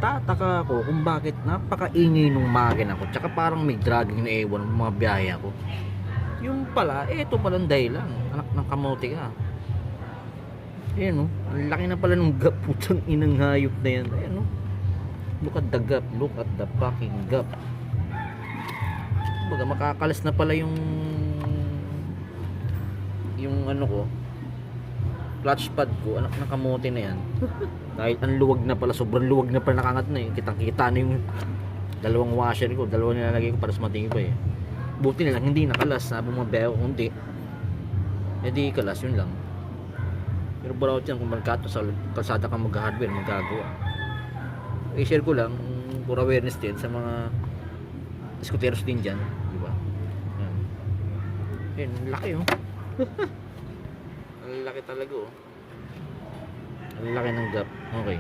nagtataka ako kung bakit napakaingay nung makina ko. Tsaka parang may dragging na ewan ng mga biyahe ako. Yung pala, ito palang dahilan. Anak ng kamote ka. Ayan o, ang laki na pala ng gap. Putang inang hayop na yan. Ayan o, look at the gap. Look at the fucking gap. Baga makakalas na pala yung ano ko, clutch pad ko, anak ng kamote na yan. Dahil ang luwag na pala, sobrang luwag na pala, nakangat na eh. Kitang kita na yung dalawang washer ko, dalawang nilalagay ko para sa matingin pa eh. Buti na lang hindi nakalas, sabi mo beho kunti, eh di kalas, yun lang. Pero baraw yan, kung magkato sa kalsada ka mag-hardware, magagawa. I-share ko lang for awareness din sa mga skuteros din dyan, di ba? Yan. Yan, laki oh. Ang laki talaga oh. Ang laki ng gap. Okay.